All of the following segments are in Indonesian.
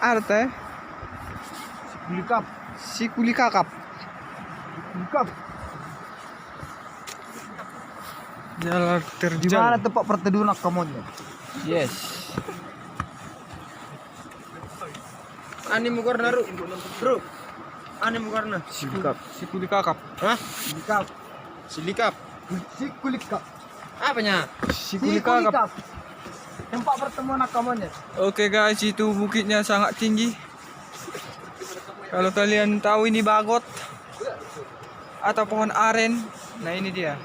Arte Kulikap. si kulikakap. Kulikap. Jalan Di terjal. mana tempat perteduhan kamunya? Yes. Ani mo karna bro. Ani mo karna. Si kulikakap. Hah? Kulikap. Silikap. Si kulikap. Apanya? Si Si kulikakap. kulikap. Tempat pertemuan kamunya. Oke guys, itu bukitnya sangat tinggi. Kalau kalian tahu ini bagot atau pohon aren, nah ini dia.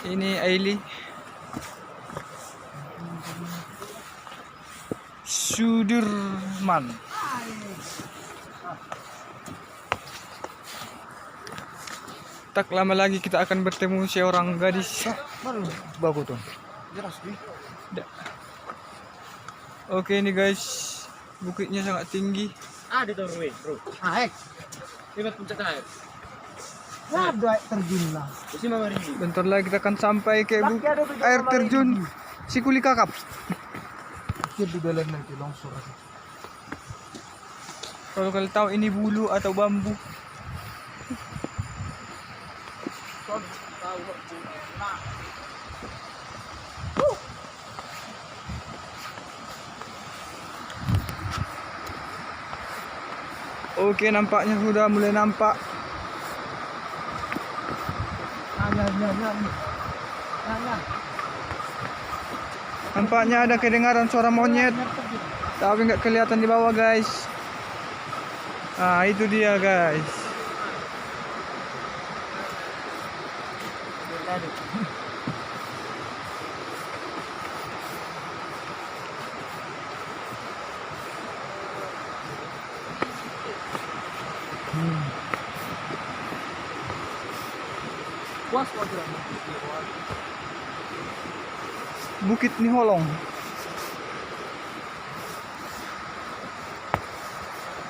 Ini Aili. Sudirman. Tak lama lagi kita akan bertemu seorang gadis. Mana Bagus tuh. jelas nih. Oke ini guys, bukitnya sangat tinggi. Ada tuh bro. Aek. Lihat puncak air. Ada air terjun lah. Isi mama rindu. Bentar lagi kita akan sampai ke Laki ada tuh air jalan terjun lagi. si kulikakap. Kecil di dalam nanti longsor. Kalau kalian tahu ini bulu atau bambu. Oke, nampaknya sudah mulai nampak. Nah. Nampaknya ada kedengaran suara monyet, tapi nggak kelihatan di bawah guys. Ah, itu dia guys. Puas. Bukit Niholong.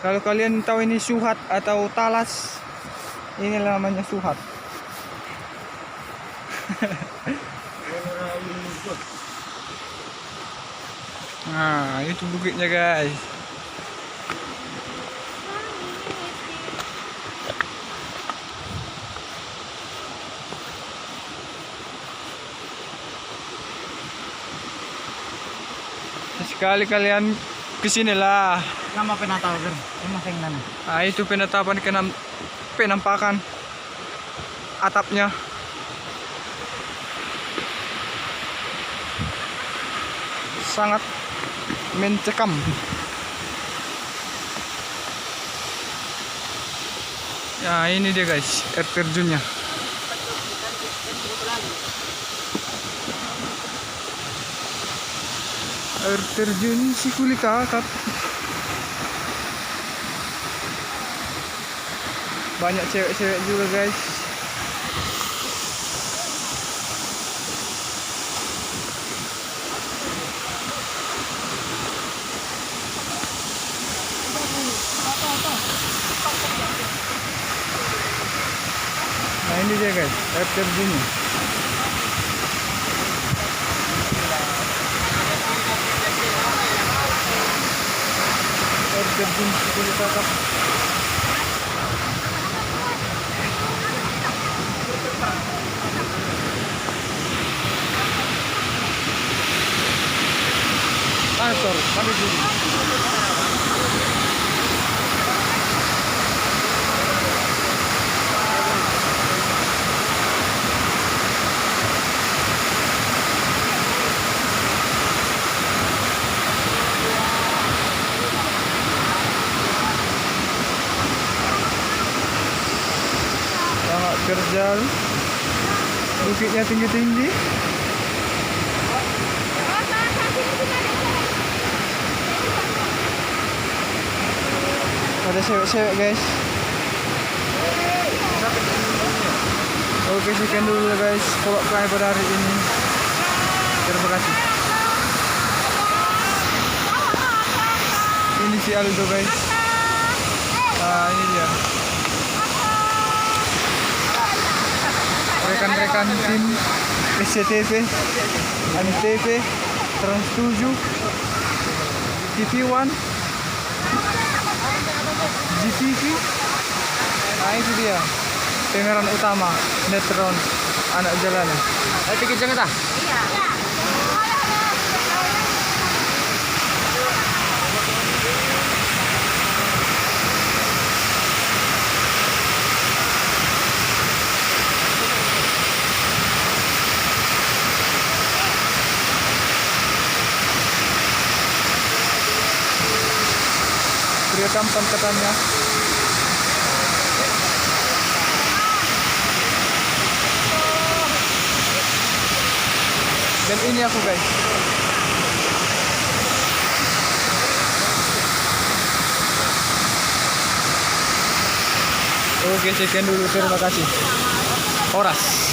Kalau kalian tahu ini Suhat atau Talas, ini namanya Suhat. Nah, itu bukitnya guys. Sekali kalian kesinilah. Nama penataw kan. Emang sing nana. Nah, itu penampakan atapnya. Sangat mencekam. Ya, ini dia guys, air terjunnya. Air terjun si kulikakap. Banyak cewek-cewek juga guys. Nah ini dia guys, air terjunnya. Air terjun si kulikakap. Sorry, sampai dulu. Sangat terjal, bukitnya tinggi-tinggi. Ada cewek-cewek guys. Oke, sekian dulu guys vlog kami pada hari ini. Terima kasih. Ini si Aldo guys. Nah ini dia. Rekan-rekan tim SCTV, Antv, Trans 7, TV One, GTV. Nah itu dia pengeran utama Netron anak jalanan. Ayo pikir jangan tah. Pria tampan katanya. Dan ini aku guys. Oke, sekian dulu, terima kasih. Horas.